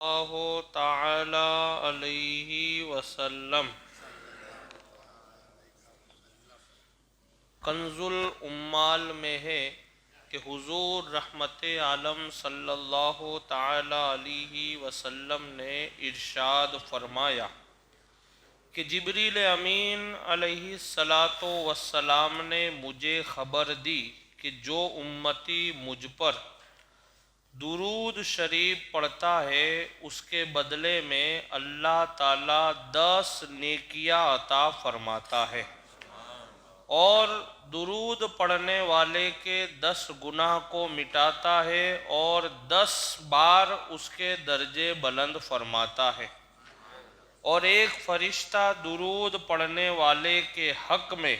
اللہ تعالی علیہ وسلم۔ کنز العمال میں ہے کہ حضور رحمت عالم صلی اللہ تعالی علیہ وسلم نے ارشاد فرمایا کہ جبریل امین علیہ الصلاۃ والسلام نے مجھے خبر دی کہ جو امتی مجھ پر درود شریف پڑھتا ہے اس کے بدلے میں اللہ تعالیٰ 10 نیکیاں عطا فرماتا ہے، اور درود پڑھنے والے کے 10 گناہ کو مٹاتا ہے اور 10 بار اس کے درجے بلند فرماتا ہے، اور ایک فرشتہ درود پڑھنے والے کے حق میں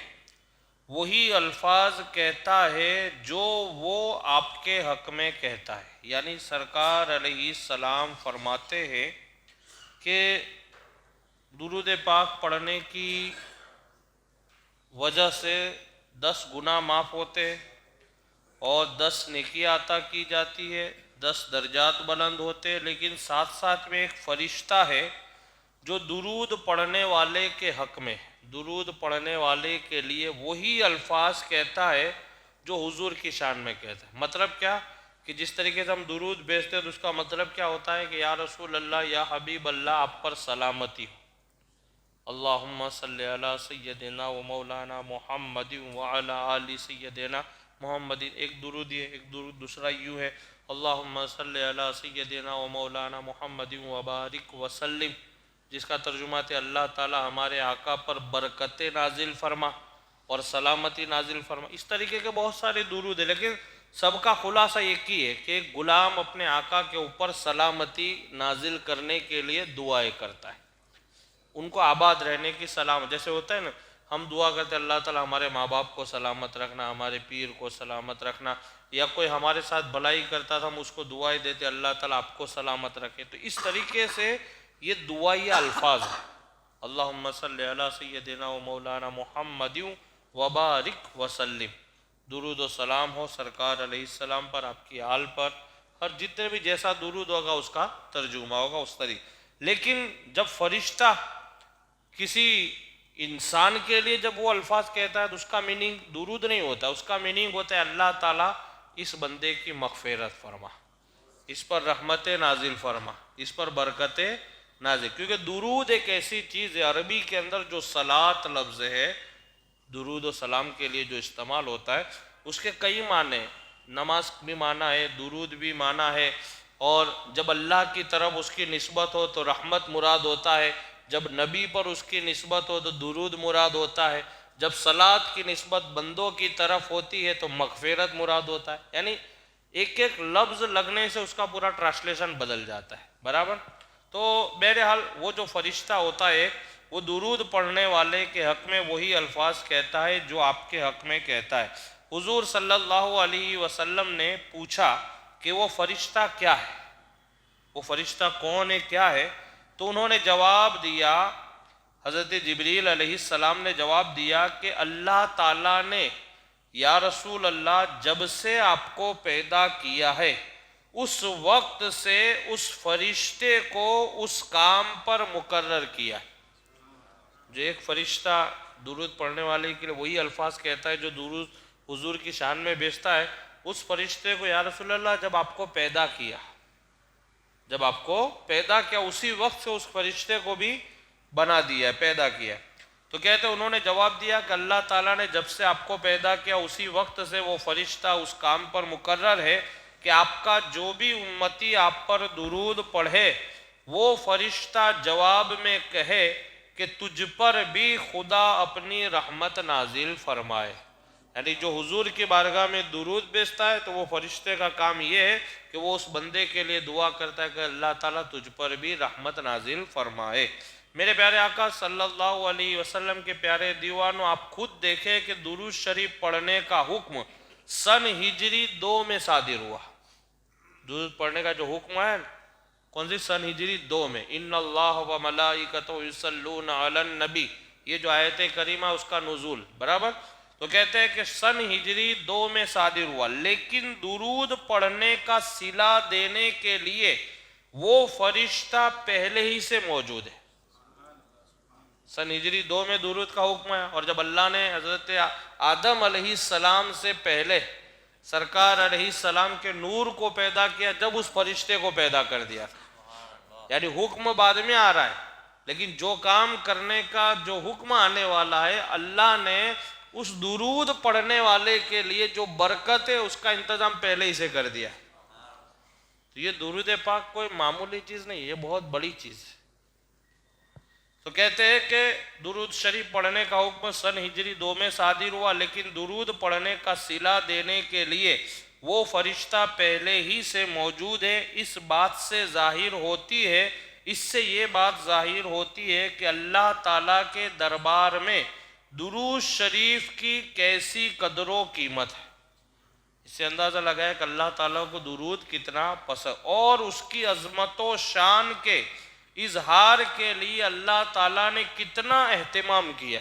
وہی الفاظ کہتا ہے جو وہ آپ کے حق میں کہتا ہے۔ یعنی سرکار علیہ السلام فرماتے ہیں کہ درود پاک پڑھنے کی وجہ سے 10 گناہ معاف ہوتے اور 10 نیکیاں عطا کی جاتی ہے، 10 درجات بلند ہوتے، لیکن ساتھ ساتھ میں ایک فرشتہ ہے جو درود پڑھنے والے کے حق میں، درود پڑھنے والے کے لیے وہی الفاظ کہتا ہے جو حضور کی شان میں کہتا ہے۔ مطلب کیا کہ جس طریقے سے ہم درود بھیجتے ہیں تو اس کا مطلب کیا ہوتا ہے کہ یا رسول اللہ، یا حبیب اللہ، آپ پر سلامتی ہو، اللہم صلی علی سیدنا و مولانا محمد وعلی آل سیدنا محمد۔ ایک درود یہ، ایک درود دوسرا یوں ہے، اللہم صلی علی سیدنا و مولانا محمد وبارک وسلم، جس کا ترجمہ ہے اللہ تعالی ہمارے آقا پر برکت نازل فرما اور سلامتی نازل فرما۔ اس طریقے کے بہت سارے درود ہیں، لیکن سب کا خلاصہ ایک ہی ہے کہ ایک غلام اپنے آقا کے اوپر سلامتی نازل کرنے کے لیے دعائیں کرتا ہے، ان کو آباد رہنے کی سلامت، جیسے ہوتا ہے نا ہم دعا کرتے ہیں اللہ تعالی ہمارے ماں باپ کو سلامت رکھنا، ہمارے پیر کو سلامت رکھنا، یا کوئی ہمارے ساتھ بھلائی کرتا تھا ہم اس کو دعائیں دیتے اللہ تعالی آپ کو سلامت رکھے۔ تو اس طریقے سے یہ دعائیہ الفاظ ہیں، اللہم صلی علی سیدنا و مولانا محمد وبارک وسلم، درود و سلام ہو سرکار علیہ السلام پر، آپ کی آل پر، اور جتنے بھی جیسا درود ہوگا اس کا ترجمہ ہوگا اس طریقے۔ لیکن جب فرشتہ کسی انسان کے لیے جب وہ الفاظ کہتا ہے تو اس کا میننگ درود نہیں ہوتا، اس کا میننگ ہوتا ہے اللہ تعالیٰ اس بندے کی مغفرت فرما، اس پر رحمت نازل فرما، اس پر برکت نازل، کیونکہ درود ایک ایسی چیز ہے، عربی کے اندر جو صلاۃ لفظ ہے درود و سلام کے لیے جو استعمال ہوتا ہے اس کے کئی معنی، نماز بھی معنی ہے، درود بھی معنی ہے، اور جب اللہ کی طرف اس کی نسبت ہو تو رحمت مراد ہوتا ہے، جب نبی پر اس کی نسبت ہو تو درود مراد ہوتا ہے، جب صلاۃ کی نسبت بندوں کی طرف ہوتی ہے تو مغفرت مراد ہوتا ہے۔ یعنی ایک ایک لفظ لگنے سے اس کا پورا ٹرانسلیشن بدل جاتا ہے، برابر۔ تو بہرحال وہ جو فرشتہ ہوتا ہے وہ درود پڑھنے والے کے حق میں وہی الفاظ کہتا ہے جو آپ کے حق میں کہتا ہے۔ حضور صلی اللہ علیہ وسلم نے پوچھا کہ وہ فرشتہ کیا ہے، وہ فرشتہ کون ہے، کیا ہے؟ تو انہوں نے جواب دیا، حضرت جبریل علیہ السلام نے جواب دیا کہ اللہ تعالیٰ نے یا رسول اللہ جب سے آپ کو پیدا کیا ہے اس وقت سے اس فرشتے کو اس کام پر مقرر کیا ہے۔ جو ایک فرشتہ درود پڑھنے والے کے لیے وہی الفاظ کہتا ہے جو درود حضور کی شان میں بھیجتا ہے، اس فرشتے کو یا رسول اللہ جب آپ کو پیدا کیا، جب آپ کو پیدا کیا اسی وقت سے اس فرشتے کو بھی بنا دیا ہے، پیدا کیا ہے۔ تو کہتے ہیں انہوں نے جواب دیا کہ اللہ تعالیٰ نے جب سے آپ کو پیدا کیا اسی وقت سے وہ فرشتہ اس کام پر مقرر ہے کہ آپ کا جو بھی امتی آپ پر درود پڑھے وہ فرشتہ جواب میں کہے کہ تجھ پر بھی خدا اپنی رحمت نازل فرمائے۔ یعنی جو حضور کی بارگاہ میں درود بھیجتا ہے تو وہ فرشتے کا کام یہ ہے کہ وہ اس بندے کے لیے دعا کرتا ہے کہ اللہ تعالیٰ تجھ پر بھی رحمت نازل فرمائے۔ میرے پیارے آقا صلی اللہ علیہ وسلم کے پیارے دیوانوں، آپ خود دیکھیں کہ درود شریف پڑھنے کا حکم سن ہجری 2 میں صادر ہوا۔ درود پڑھنے کا جو حکم ہے کون سی؟ سن ہجری 2 میں، ان اللہ و ملائکتہ یصلون علی النبی، یہ جو آیت کریمہ اس کا نزول، برابر۔ تو کہتے ہیں کہ سن ہجری 2 میں صادر ہوا، لیکن درود پڑھنے کا صلہ دینے کے لیے وہ فرشتہ پہلے ہی سے موجود ہے۔ سن ہجری 2 میں درود کا حکم ہے، اور جب اللہ نے حضرت آدم علیہ السلام سے پہلے سرکار علیہ السلام کے نور کو پیدا کیا، جب اس فرشتے کو پیدا کر دیا، یعنی حکم بعد میں آ رہا ہے، لیکن جو کام کرنے کا جو حکم آنے والا ہے، اللہ نے اس درود پڑھنے والے کے لیے جو برکت ہے اس کا انتظام پہلے ہی سے کر دیا۔ تو یہ درود پاک کوئی معمولی چیز نہیں، یہ بہت بڑی چیز ہے۔ تو کہتے ہیں کہ درود شریف پڑھنے کا حکم سن ہجری 2 میں صادر ہوا، لیکن درود پڑھنے کا صلہ دینے کے لیے وہ فرشتہ پہلے ہی سے موجود ہے۔ اس بات سے ظاہر ہوتی ہے، اس سے یہ بات ظاہر ہوتی ہے کہ اللہ تعالیٰ کے دربار میں درود شریف کی کیسی قدر و قیمت ہے۔ اس سے اندازہ لگایا کہ اللہ تعالیٰ کو درود کتنا پسند، اور اس کی عظمت و شان کے اظہار کے لیے اللہ تعالیٰ نے کتنا اہتمام کیا۔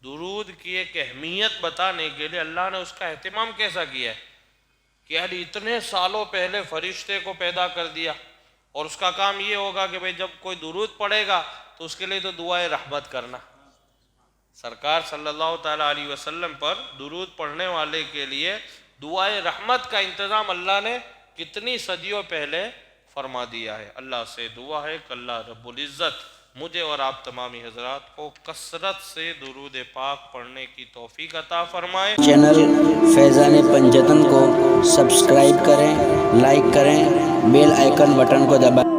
درود کی ایک اہمیت بتانے کے لیے اللہ نے اس کا اہتمام کیسا کیا ہے کہ یعنی اتنے سالوں پہلے فرشتے کو پیدا کر دیا، اور اس کا کام یہ ہوگا کہ بھئی جب کوئی درود پڑھے گا تو اس کے لیے تو دعائے رحمت کرنا۔ سرکار صلی اللہ تعالیٰ علیہ وسلم پر درود پڑھنے والے کے لیے دعائے رحمت کا انتظام اللہ نے کتنی صدیوں پہلے فرما دیا ہے۔ اللہ سے دعا ہے کہ اللہ رب العزت مجھے اور آپ تمامی حضرات کو کثرت سے درود پاک پڑھنے کی توفیق عطا فرمائے۔ چینل فیضان پنجتن کو سبسکرائب کریں، لائک کریں، بیل آئیکن بٹن کو دبائیں۔